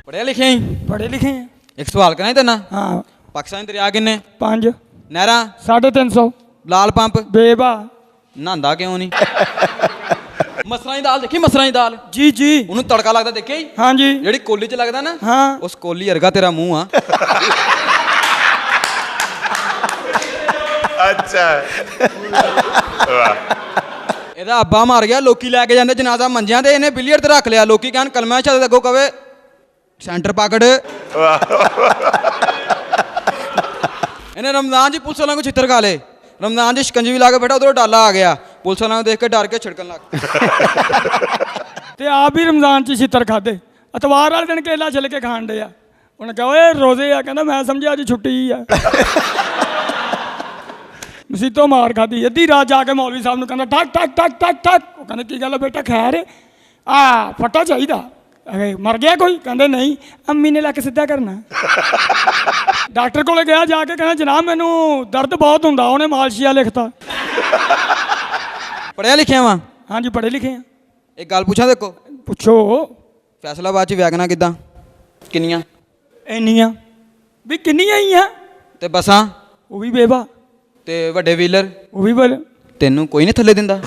ਪੜ੍ਹਿਆ ਲਿਖਿਆ ਹੀ? ਪੜ੍ਹੇ ਲਿਖੇ ਆ। ਇੱਕ ਸਵਾਲ ਕਰਾਂ ਤੇਨਾਂ। ਹਾਂ। ਪਾਕਿਸਤਾਨ ਦੇ ਦਰਿਆ ਕਿੰਨੇ? 5 ਨਹਿਰਾਂ? 350 ਲਾਲ ਪੰਪ? ਬੇਬਾ। ਨਹਾਂਦਾ ਕਿਉਂ ਨਹੀਂ? ਮਸਰਾਂ ਦੀ ਦਾਲ ਦੇਖੀ? ਮਸਰਾਂ ਦੀ ਦਾਲ ਜੀ ਜੀ ਉਹਨੂੰ ਤੜਕਾ ਲੱਗਦਾ ਦੇਖਿਆ ਹੀ? ਹਾਂਜੀ। ਜਿਹੜੀ ਕੋਲੀ 'ਚ ਲੱਗਦਾ ਨਾ, ਹਾਂ। ਉਸ ਕੋਲੀ ਵਰਗਾ ਤੇਰਾ ਮੂੰਹ ਆ। ਅੱਛਾ ਇਹਦਾ ਅੱਬਾ ਮਾਰ ਗਿਆ, ਲੋਕੀ ਲੈ ਕੇ ਜਾਂਦੇ ਜਨਾਜ਼ਾ ਮੰਜਿਆਂ ਤੇ, ਇਹਨੇ ਬਿਲੀਅਰ ਤੇ ਰੱਖ ਲਿਆ। ਲੋਕੀ ਕਹਿਣ ਕਲਮਾ ਸ਼ਹਾਦਤ ਅੱਗੋਂ ਕਵੇ ਸੈਂਟਰ ਪਕੜ। ਇਹਨੇ ਰਮਜ਼ਾਨ 'ਚ ਪੁਲਿਸ ਵਾਲਿਆਂ ਕੋ ਛਿੱਤਰ ਖਾ ਲਏ। ਰਮਜ਼ਾਨ 'ਚ ਸ਼ਿਕੰਜਵੀ ਲਾ ਕੇ ਬੈਠਾ, ਉਧਰੋਂ ਡਾਲਾ ਆ ਗਿਆ, ਪੁਲਿਸ ਵਾਲਿਆਂ ਨੂੰ ਦੇਖ ਕੇ ਡਰ ਕੇ ਛਿੜਕਣ ਲੱਗ ਤੇ ਆਪ ਵੀ ਰਮਜ਼ਾਨ 'ਚ ਛਿੱਤਰ ਖਾਦੇ। ਅਤਵਾਰ ਵਾਲੇ ਦਿਨ ਕੇਲਾ ਛਿਲ ਕੇ ਖਾਣ ਡੇ ਆ। ਉਹਨੇ ਕਿਹਾ ਓਏ ਰੋਜ਼ੇ ਆ। ਕਹਿੰਦਾ ਮੈਂ ਸਮਝਿਆ ਅੱਜ ਛੁੱਟੀ ਆ। ਮਸੀਤੋਂ ਮਾਰ ਖਾਦੀ। ਅੱਧੀ ਰਾਤ ਜਾ ਕੇ ਮੌਲਵੀ ਸਾਹਿਬ ਨੂੰ ਕਹਿੰਦਾ ਠੱਕ ਠੱਕ ਠੱਕ ਠੱਕ ਠੱਕ। ਉਹ ਕਹਿੰਦੇ ਕੀ ਗੱਲ ਆ ਬੇਟਾ? ਖੈਰ ਆ ਫੱਟਾ ਚਾਹੀਦਾ। ਮਰ ਗਿਆ ਕੋਈ? ਕਹਿੰਦੇ ਨਹੀਂ, ਅੰਮੀ ਨੇ ਲੱਕ ਸਿੱਧਾ ਕਰਨਾ। ਡਾਕਟਰ ਕੋਲੇ ਗਿਆ, ਜਾ ਕੇ ਕਹਿੰਦਾ ਜਨਾਬ ਮੈਨੂੰ ਦਰਦ ਬਹੁਤ ਹੁੰਦਾ। ਉਹਨੇ ਮਾਲਸ਼ੀਆ ਲਿਖਤਾ। ਪੜ੍ਹਿਆ ਲਿਖਿਆ ਵਾ? ਹਾਂਜੀ ਪੜ੍ਹੇ ਲਿਖੇ ਆ। ਇੱਕ ਗੱਲ ਪੁੱਛਾਂ ਦੇਖੋ, ਪੁੱਛੋ। ਫੈਸਲਾਬਾਦ 'ਚ ਵੈਗਨਾਂ ਕਿੱਦਾਂ? ਕਿੰਨੀਆਂ? ਇੰਨੀਆਂ ਵੀ ਕਿੰਨੀਆਂ ਹੀ ਆ। ਤੇ ਬੱਸਾਂ? ਉਹ ਵੀ ਬੇਬਾ। ਤੇ ਵੱਡੇ ਵੀਲਰ? ਉਹ ਵੀ ਬਲ। ਤੈਨੂੰ ਕੋਈ ਨਹੀਂ ਥੱਲੇ ਦਿੰਦਾ?